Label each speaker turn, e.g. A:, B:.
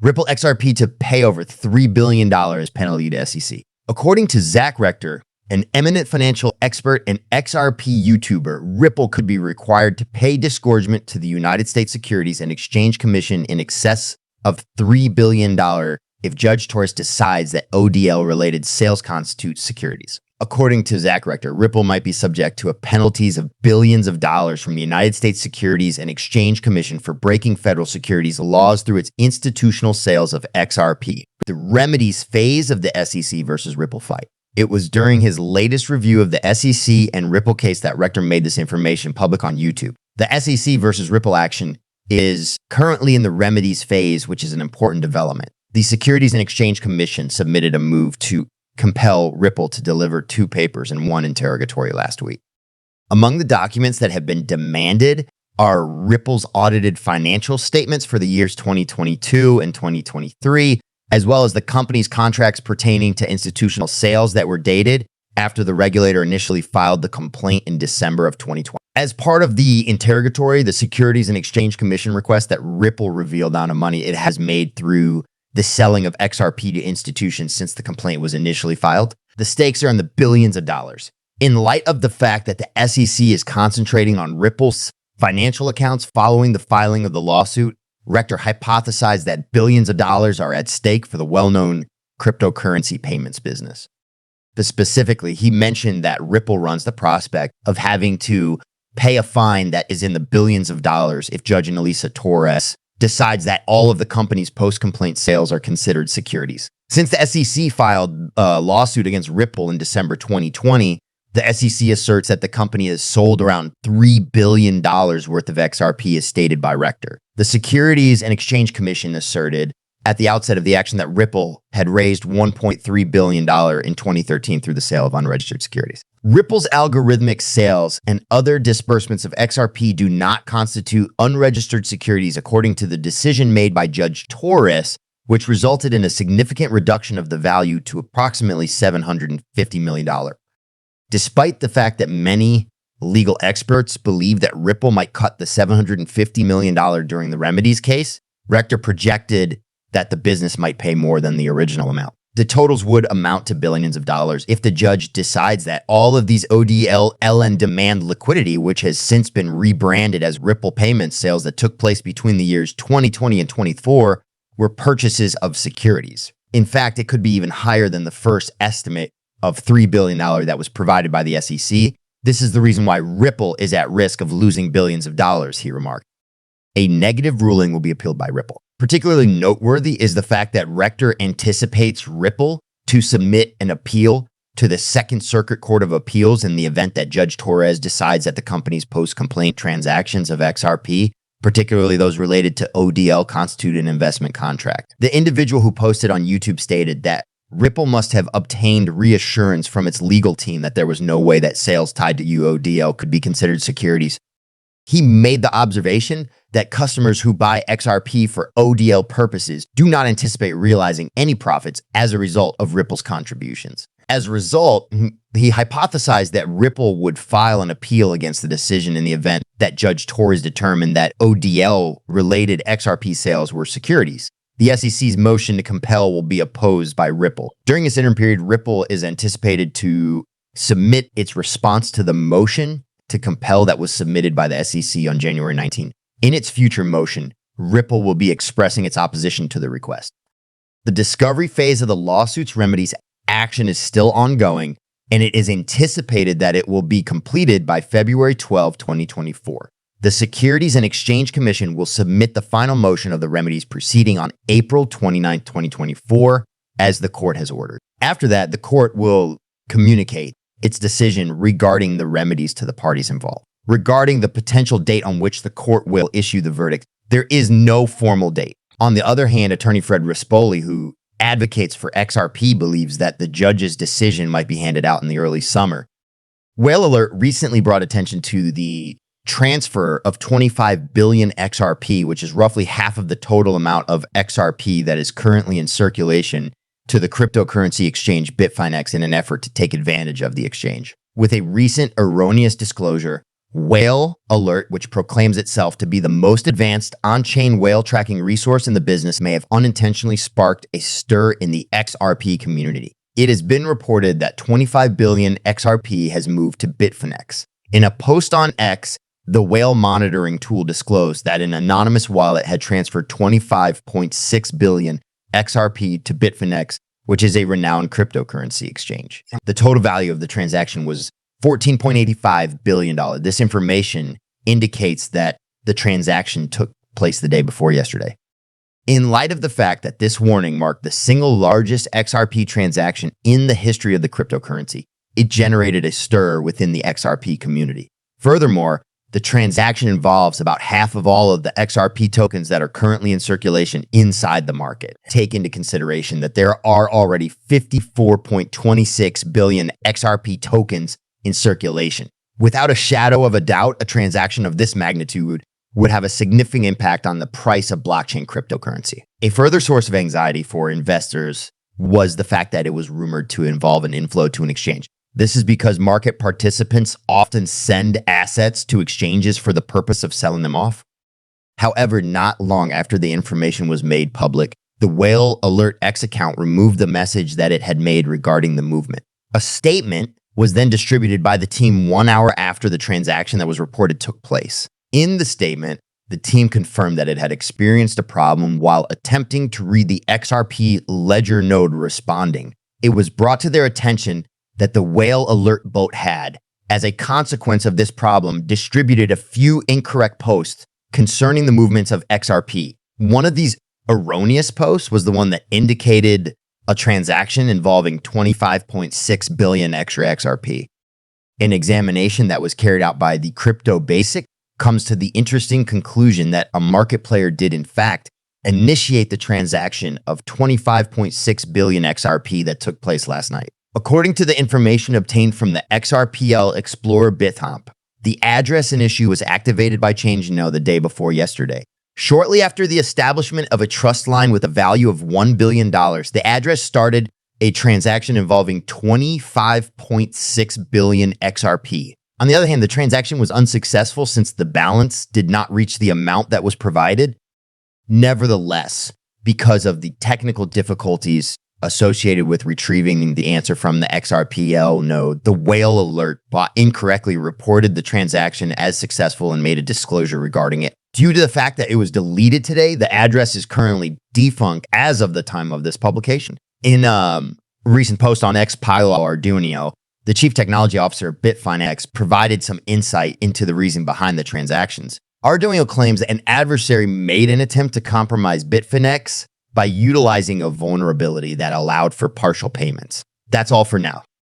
A: Ripple XRP to pay over $3 billion penalty to SEC. According to Zach Rector, an eminent financial expert and XRP YouTuber, Ripple could be required to pay disgorgement to the United States Securities and Exchange Commission in excess of $3 billion if Judge Torres decides that ODL-related sales constitute securities. According to Zach Rector, Ripple might be subject to penalties of billions of dollars from the United States Securities and Exchange Commission for breaking federal securities laws through its institutional sales of XRP. The remedies phase of the SEC versus Ripple fight. It was during his latest review of the SEC and Ripple case that Rector made this information public on YouTube. The SEC versus Ripple action is currently in the remedies phase, which is an important development. The Securities and Exchange Commission submitted a move to compel Ripple to deliver 2 papers and 1 interrogatory last week. Among the documents that have been demanded are Ripple's audited financial statements for the years 2022 and 2023, as well as the company's contracts pertaining to institutional sales that were dated after the regulator initially filed the complaint in December of 2020. As part of the interrogatory, the Securities and Exchange Commission request that Ripple reveal the amount of money it has made through the selling of XRP to institutions since the complaint was initially filed. The stakes are in the billions of dollars. In light of the fact that the SEC is concentrating on Ripple's financial accounts following the filing of the lawsuit, Rector hypothesized that billions of dollars are at stake for the well-known cryptocurrency payments business. But specifically, he mentioned that Ripple runs the prospect of having to pay a fine that is in the billions of dollars if Judge Elisa Torres decides that all of the company's post-complaint sales are considered securities. Since the SEC filed a lawsuit against Ripple in December 2020, the SEC asserts that the company has sold around $3 billion worth of XRP as stated by Rector. The Securities and Exchange Commission asserted at the outset of the action that Ripple had raised $1.3 billion in 2013 through the sale of unregistered securities. Ripple's algorithmic sales and other disbursements of XRP do not constitute unregistered securities according to the decision made by Judge Torres, which resulted in a significant reduction of the value to approximately $750 million. Despite the fact that many legal experts believe that Ripple might cut the $750 million during the remedies case, Rector projected that the business might pay more than the original amount. The totals would amount to billions of dollars if the judge decides that all of these ODL demand liquidity, which has since been rebranded as Ripple payments sales that took place between the years 2020 and 24, were purchases of securities. In fact, it could be even higher than the first estimate of $3 billion that was provided by the SEC. This is the reason why Ripple is at risk of losing billions of dollars, he remarked. A negative ruling will be appealed by Ripple. Particularly noteworthy is the fact that Rector anticipates Ripple to submit an appeal to the Second Circuit Court of Appeals in the event that Judge Torres decides that the company's post-complaint transactions of XRP, particularly those related to ODL, constitute an investment contract. The individual who posted on YouTube stated that Ripple must have obtained reassurance from its legal team that there was no way that sales tied to UODL could be considered securities. He made the observation that customers who buy XRP for ODL purposes do not anticipate realizing any profits as a result of Ripple's contributions. As a result, he hypothesized that Ripple would file an appeal against the decision in the event that Judge Torres determined that ODL-related XRP sales were securities. The SEC's motion to compel will be opposed by Ripple. During this interim period, Ripple is anticipated to submit its response to the motion to compel that was submitted by the SEC on January 19. In its future motion, Ripple will be expressing its opposition to the request. The discovery phase of the lawsuit's remedies action is still ongoing, and it is anticipated that it will be completed by February 12, 2024. The Securities and Exchange Commission will submit the final motion of the remedies proceeding on April 29, 2024, as the court has ordered. After that, the court will communicate its decision regarding the remedies to the parties involved. Regarding the potential date on which the court will issue the verdict, there is no formal date. On the other hand, attorney Fred Rispoli, who advocates for XRP, believes that the judge's decision might be handed out in the early summer. Whale Alert recently brought attention to the transfer of 25 billion XRP, which is roughly half of the total amount of XRP that is currently in circulation, to the cryptocurrency exchange Bitfinex in an effort to take advantage of the exchange. With a recent erroneous disclosure, Whale Alert, which proclaims itself to be the most advanced on-chain whale tracking resource in the business, may have unintentionally sparked a stir in the XRP community. It has been reported that 25 billion XRP has moved to Bitfinex. In a post on X, the whale monitoring tool disclosed that an anonymous wallet had transferred 25.6 billion XRP to Bitfinex, which is a renowned cryptocurrency exchange. The total value of the transaction was $14.85 billion. This information indicates that the transaction took place the day before yesterday. In light of the fact that this warning marked the single largest XRP transaction in the history of the cryptocurrency, it generated a stir within the XRP community. Furthermore, the transaction involves about half of all of the XRP tokens that are currently in circulation inside the market. Take into consideration that there are already 54.26 billion XRP tokens in circulation. Without a shadow of a doubt, a transaction of this magnitude would have a significant impact on the price of blockchain cryptocurrency. A further source of anxiety for investors was the fact that it was rumored to involve an inflow to an exchange. This is because market participants often send assets to exchanges for the purpose of selling them off. However, not long after the information was made public, the Whale Alert X account removed the message that it had made regarding the movement. A statement was then distributed by the team 1 hour after the transaction that was reported took place. In the statement, the team confirmed that it had experienced a problem while attempting to read the XRP ledger node responding. It was brought to their attention that the Whale Alert bot had, as a consequence of this problem, distributed a few incorrect posts concerning the movements of XRP. One of these erroneous posts was the one that indicated a transaction involving 25.6 billion extra XRP. An examination that was carried out by the Crypto Basic comes to the interesting conclusion that a market player did in fact initiate the transaction of 25.6 billion XRP that took place last night. According to the information obtained from the XRPL Explorer Bithomp, the address in issue was activated by ChangeNo the day before yesterday. Shortly after the establishment of a trust line with a value of $1 billion, the address started a transaction involving 25.6 billion XRP. On the other hand, the transaction was unsuccessful since the balance did not reach the amount that was provided. Nevertheless, because of the technical difficulties associated with retrieving the answer from the XRPL node, the Whale Alert bot incorrectly reported the transaction as successful and made a disclosure regarding it. Due to the fact that it was deleted today, the address is currently defunct as of the time of this publication. In a recent post on X, Paolo Arduino, the chief technology officer of Bitfinex, provided some insight into the reason behind the transactions. Arduino claims that an adversary made an attempt to compromise Bitfinex by utilizing a vulnerability that allowed for partial payments. That's all for now.